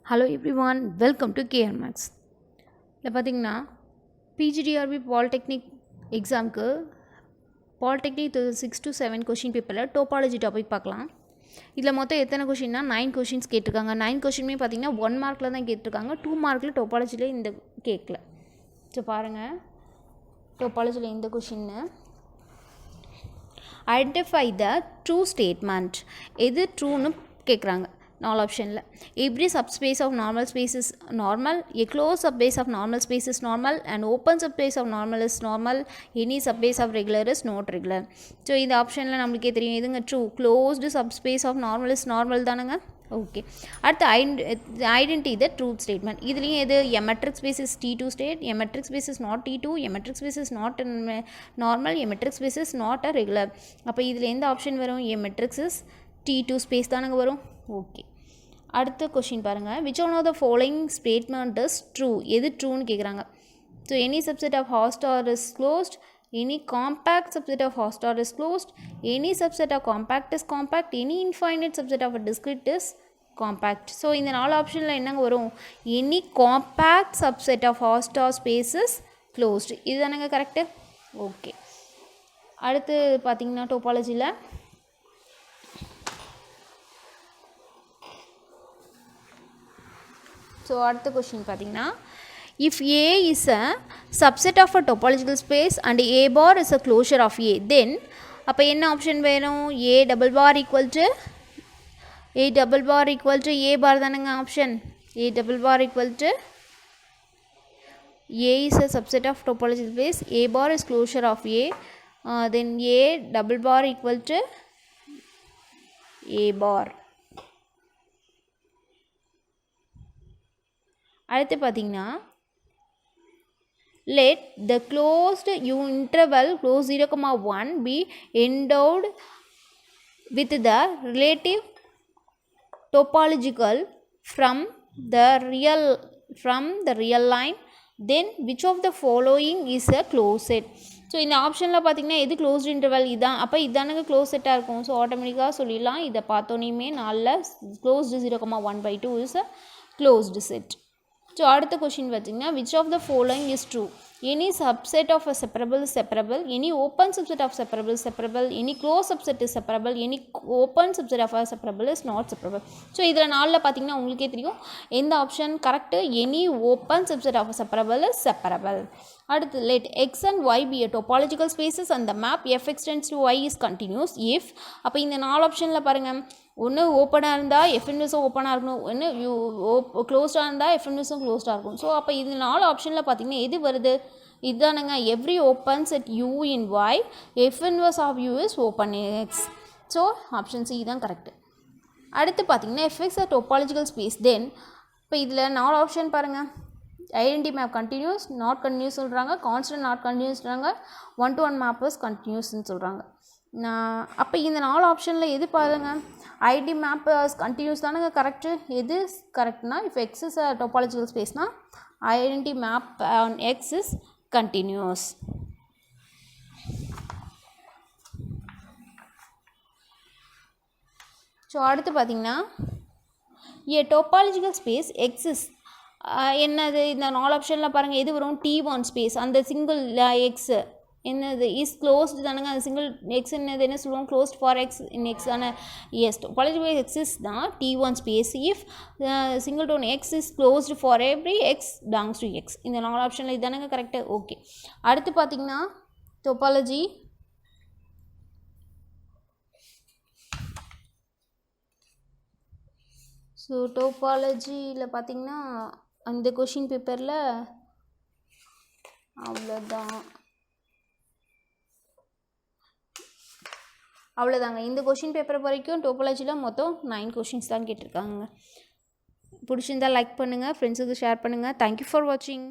Hello everyone, welcome to KR Maths. இதில் பார்த்தீங்கன்னா PGTRB polytechnic எக்ஸாமுக்கு பாலிடெக்னிக் 6 to 7 கொஷின் பேப்பரில் டோபாலஜி டாபிக் பார்க்கலாம். இதில் மொத்தம் எத்தனை கொஷின்னா 9 கொஷின்ஸ் கேட்டிருக்காங்க. 9 கொஷினுமே பார்த்தீங்கன்னா 1 மார்க்கில் தான் கேட்டிருக்காங்க. 2 மார்க்கில் டோபாலஜியில் இந்த கேட்கல. ஸோ பாருங்கள், டோபாலஜியில் இந்த question identify the true statement. எது ட்ரூன்னு கேட்குறாங்க. 4 ஆப்ஷனில் every subspace of normal space is normal, a closed subspace of normal space is normal, and open subspace of normal is normal, any subspace of regular is not regular. So இந்த ஆப்ஷனில் நம்மளுக்கே தெரியும் எதுங்க true. Closed subspace of normal is normal தானேங்க. Okay, அடுத்து identify the truth statement. இதுலேயும் எது a metric space is T2 state, a metric space is not T2, a metric space is not normal, a metric space is not a regular. அப்போ இதில் எந்த option வரும்? எ metrics is T2 space தானங்க வரும். Okay, அடுத்த question பாருங்கள். Which one of the following statement is true. எது ட்ரூன்னு கேட்குறாங்க. So any subset of Hausdorff is closed, any compact subset of Hausdorff is closed, any subset of compact is compact, any infinite subset of a discrete is compact. So இந்த 4 ஆப்ஷனில் என்னங்க வரும்? Any compact subset of Hausdorff space is closed. இது தானங்க correct. Okay, அடுத்து பார்த்தீங்கன்னா டோபாலஜியில் so அடுத்த கொஷின் பார்த்தீங்கன்னா if A is a subset of a topological space and A bar is a closure of A, then அப்போ என்ன option வேணும்? A double bar equal to A bar தானேங்க option. A double bar equal to A is a subset of topological space, A bar is closure of A, then A double bar equal to A bar. அடுத்து பார்த்தீங்கன்னா let the closed interval close 0,1 be endowed with the relative topological from the real line, then which of the following is a closed set. So இந்த ஆப்ஷனில் பார்த்தீங்கன்னா எது closed interval இதான். அப்போ இதானுங்க close செட்டாக இருக்கும். ஸோ ஆட்டோமேட்டிக்காக சொல்லிடலாம். இதை பார்த்தோன்னே 4 closed 0,1/2 is a closed set. So அடுத்த கொஷின் பார்த்தீங்கன்னா which of the following is true. Any subset of a separable is separable, any open subset of separable is separable, any close subset is separable, any open subset of a separable is not separable. So இதில் 4 பார்த்தீங்கன்னா உங்களுக்கே தெரியும் எந்த option correct. Any open subset of a separable is separable. அடுத்து let X and Y B a topological spaces and the map f extends to Y is continuous if. அப்போ இந்த 4 ஆப்ஷனில் பாருங்கள், ஒன்று ஓப்பனாக இருந்தால் எஃப்என்எஸும் ஓப்பனாக இருக்கணும், ஒன்று க்ளோஸ்டாக இருந்தால் எஃப்என்எஸும் க்ளோஸ்டாக இருக்கும். ஸோ அப்போ இது 4 ஆப்ஷனில் பார்த்தீங்கன்னா எது வருது? இதுதானுங்க every open set U in Y, f inverse of U is open X. So option C தான் கரெக்டு. அடுத்து பார்த்தீங்கன்னா if X a topological space, then இப்போ இதில் 4 ஆப்ஷன் பாருங்கள். Identity map continuous, not continuous சொல்கிறாங்க, கான்ஸ்டன்ட் நாட் கண்டினியூஸ் சொல்கிறாங்க, 1-to-1 மேப் இஸ் கண்டினியூஸ்ன்னு சொல்கிறாங்க. அப்போ இந்த 4 ஆப்ஷனில் எது பாருங்கள்? ஐடி மேப் கண்டினியூஸ் தானுங்க கரெக்டு. எது கரெக்ட்னா if X is a topological ஸ்பேஸ்னால் identity map on X is continuous. So அடுத்து பார்த்தீங்கன்னா ஏ டோபாலஜிக்கல் ஸ்பேஸ் எக்ஸிஸ் என்னது? இந்த 4 ஆப்ஷனில் பாருங்கள் எது வரும்? T1 space. அந்த சிங்கிள் எக்ஸு என்னது இஸ் க்ளோஸ்டு தானுங்க. அந்த சிங்கிள் எக்ஸ் என்னது என்ன சொல்லுவோம்? Closed for X in X ஆன எஸ் டோபாலஜிக்கல் எக்ஸிஸ் தான் T1 space if singleton X is closed for every X belongs to X. இந்த 4 ஆப்ஷனில் இதுதானுங்க கரெக்டு. ஓகே, அடுத்து பார்த்தீங்கன்னா டோபாலஜி ஸோ டோபாலஜியில் பார்த்தீங்கன்னா அந்த கொஷின் பேப்பரில் அவ்வளோதாங்க. இந்த கொஷின் பேப்பர் வரைக்கும் டோபாலஜியில் மொத்தம் 9 கொஷின்ஸ் தான் கேட்டிருக்காங்க. பிடிச்சிருந்தால் லைக் பண்ணுங்கள், ஃப்ரெண்ட்ஸுக்கு ஷேர் பண்ணுங்கள். தேங்க்யூ ஃபார் வாட்சிங்.